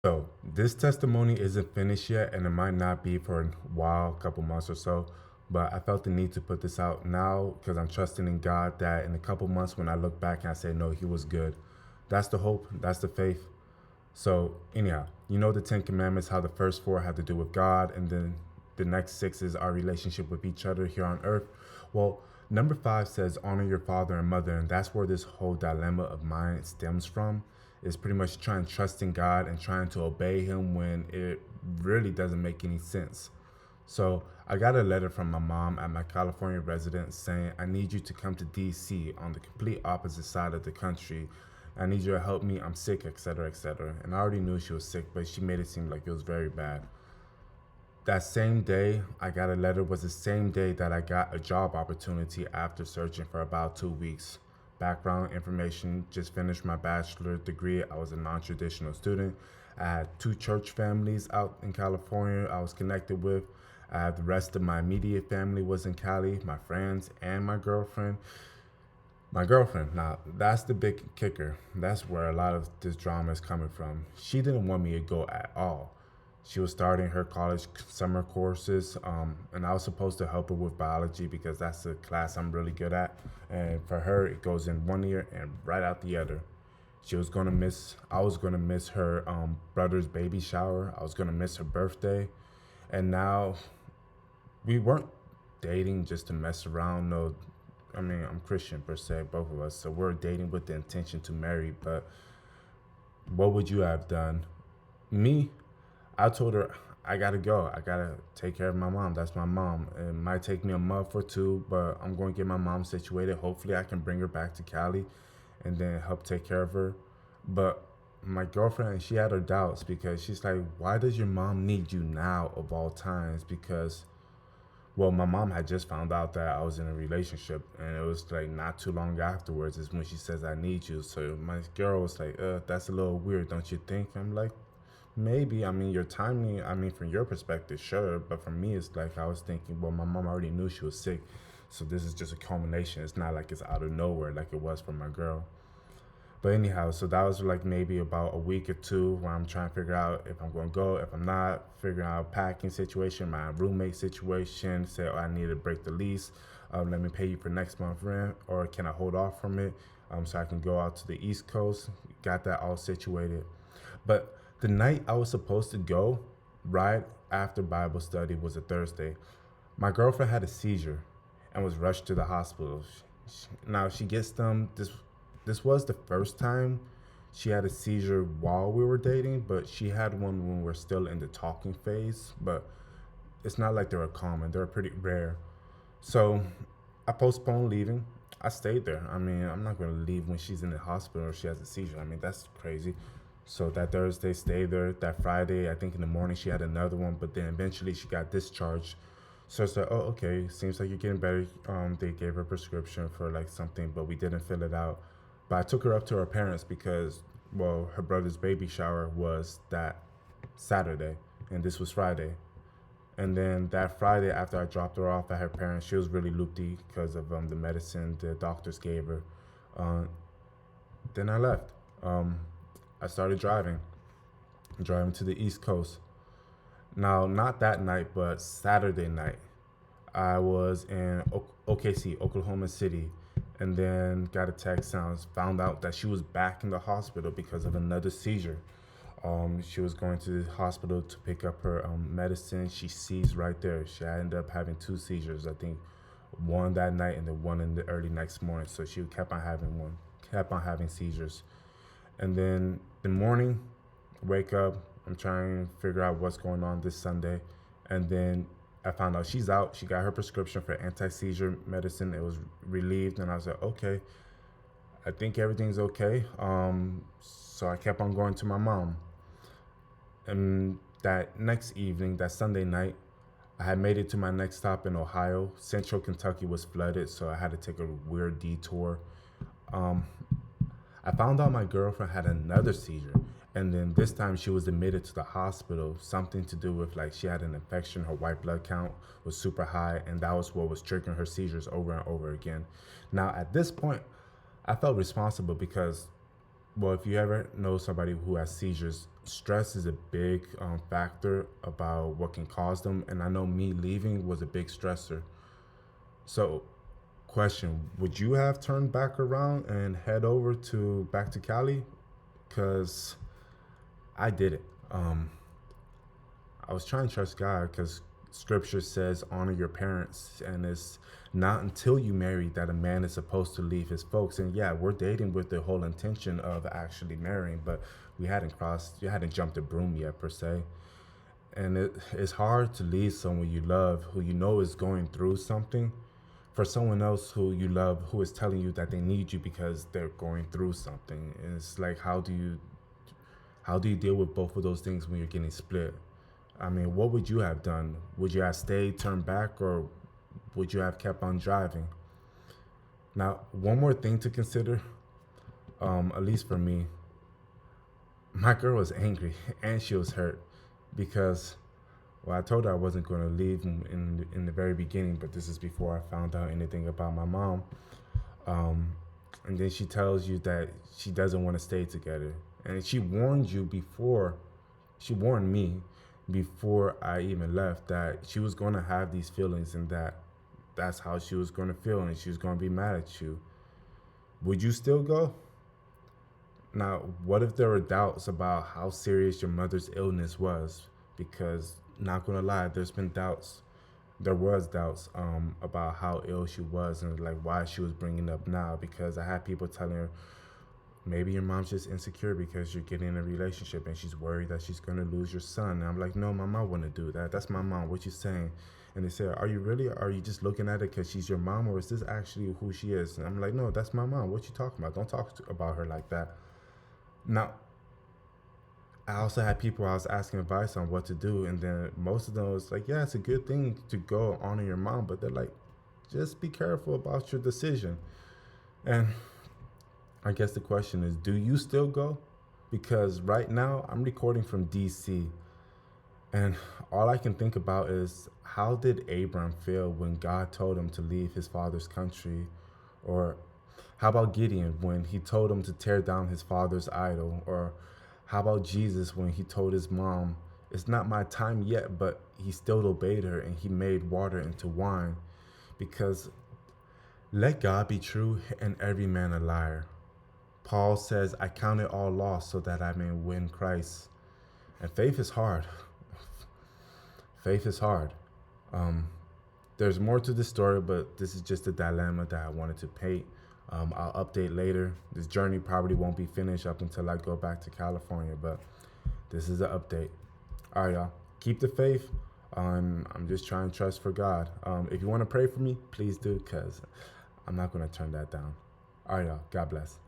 So this testimony isn't finished yet, and it might not be for a while, a couple months or so. But I felt the need to put this out now because I'm trusting in God that in a couple months, when I look back and I say, no, He was good. That's the hope. That's the faith. So anyhow, you know the Ten Commandments, how the first four had to do with God, and then the next six is our relationship with each other here on earth. Well, number five says honor your father and mother, and that's where this whole dilemma of mine stems from. Is pretty much trying to trust in God and trying to obey Him when it really doesn't make any sense. So I got a letter from my mom at my California residence saying, I need you to come to DC on the complete opposite side of the country. I need you to help me. I'm sick, etc., etc. And I already knew she was sick, but she made it seem like it was very bad. That same day I got a letter was the same day that I got a job opportunity after searching for about 2 weeks. Background information: just finished my bachelor degree. I was a non traditional student. I had two church families out in California I was connected with. The rest of my immediate family was in Cali, my friends, and my girlfriend. Now that's the big kicker. That's where a lot of this drama is coming from. She didn't want me to go at all. She was starting her college summer courses, and I was supposed to help her with biology because that's the class I'm really good at. And for her, it goes in one ear and right out the other. I was gonna miss her brother's baby shower. I was gonna miss her birthday, and now we weren't dating just to mess around. No, I mean, I'm Christian per se, both of us. So we're dating with the intention to marry. But what would you have done? Me, I told her I gotta go. I gotta take care of my mom. That's my mom. It might take me a month or two, but I'm going to get my mom situated. Hopefully, I can bring her back to Cali and then help take care of her. But my girlfriend, she had her doubts because she's like, why does your mom need you now of all times? Because well, my mom had just found out that I was in a relationship, and it was like not too long afterwards is when she says I need you. So my girl was like, that's a little weird, don't you think? I'm like, maybe. I mean, your timing, I mean, from your perspective, sure. But for me, it's like I was thinking, well, my mom already knew she was sick. So this is just a culmination. It's not like it's out of nowhere like it was for my girl. But anyhow, so that was like maybe about a week or two where I'm trying to figure out if I'm going to go, if I'm not, figuring out packing situation, my roommate situation, say, oh, I need to break the lease. Let me pay you for next month rent, or can I hold off from it so I can go out to the East Coast? Got that all situated. But the night I was supposed to go, right after Bible study, was a Thursday. My girlfriend had a seizure and was rushed to the hospital. Now she gets them. This was the first time she had a seizure while we were dating, but she had one when we were still in the talking phase. But it's not like they were common; they're pretty rare. So I postponed leaving. I stayed there. I mean, I'm not going to leave when she's in the hospital or she has a seizure. I mean, that's crazy. So that Thursday, stayed there. That Friday, I think in the morning she had another one, but then eventually she got discharged. So it's like, oh, okay, seems like you're getting better. They gave her a prescription for like something, but we didn't fill it out. But I took her up to her parents because, well, her brother's baby shower was that Saturday, and this was Friday. And then that Friday, after I dropped her off at her parents, she was really loopy because of the medicine the doctors gave her. Uh, then I left. Um, I started driving to the East Coast. Now, not that night, but Saturday night, I was in OKC, Oklahoma City, and then got a text and found out that she was back in the hospital because of another seizure. She was going to the hospital to pick up her medicine. She seized right there. She ended up having two seizures, I think one that night and then one in the early next morning. So she kept on having seizures. And then the morning, wake up, I'm trying to figure out what's going on this Sunday. And then I found out she's out. She got her prescription for anti seizure medicine. It was relieved. And I was like, okay, I think everything's okay. So I kept on going to my mom. And that next evening, that Sunday night, I had made it to my next stop in Ohio. Central Kentucky was flooded, so I had to take a weird detour. Um, I found out my girlfriend had another seizure, and then this time she was admitted to the hospital. Something to do with like she had an infection, her white blood count was super high, and that was what was triggering her seizures over and over again. Now, at this point, I felt responsible because Well, if you ever know somebody who has seizures, stress is a big factor about what can cause them. And I know me leaving was a big stressor. So, question: would you have turned back around and head over to back to Cali? Cause I did it. I was trying to trust God because Scripture says honor your parents, and it's not until you marry that a man is supposed to leave his folks. And yeah, we're dating with the whole intention of actually marrying, but you hadn't jumped the broom yet per se. And it's hard to leave someone you love who you know is going through something for someone else who you love who is telling you that they need you because they're going through something. And it's like, how do you deal with both of those things when you're getting split? I mean, what would you have done? Would you have stayed, turned back, or would you have kept on driving? Now, one more thing to consider, at least for me, my girl was angry and she was hurt because, well, I told her I wasn't going to leave in the very beginning, but this is before I found out anything about my mom. Um, and then she tells you that she doesn't want to stay together. And she warned me before I even left that she was going to have these feelings and that that's how she was going to feel and she was going to be mad at you. Would you still go? Now, what if there were doubts about how serious your mother's illness was? Because, not gonna lie, there was doubts about how ill she was and like why she was bringing it up now. Because I had people telling her maybe your mom's just insecure because you're getting in a relationship and she's worried that she's gonna lose your son. And I'm like, no, my mom wouldn't do that. That's my mom. What you saying? And they said, are you really? Are you just looking at it because she's your mom, or is this actually who she is? And I'm like, no, that's my mom. What you talking about? Don't about her like that. Now, I also had people I was asking advice on what to do, and then most of them was like, yeah, it's a good thing to go honor your mom, but they're like, just be careful about your decision. And I guess the question is, do you still go? Because right now I'm recording from DC, and all I can think about is how did Abram feel when God told him to leave his father's country? Or how about Gideon when he told him to tear down his father's idol? Or how about Jesus when he told his mom, it's not my time yet, but he still obeyed her and he made water into wine? Because let God be true and every man a liar. Paul says, I count it all loss so that I may win Christ. And faith is hard. Faith is hard. Um, there's more to the story, but this is just a dilemma that I wanted to paint. I'll update later. This journey probably won't be finished up until I go back to California, but this is an update. All right, y'all. Keep the faith. I'm just trying to trust for God. If you want to pray for me, please do, because I'm not going to turn that down. All right, y'all. God bless.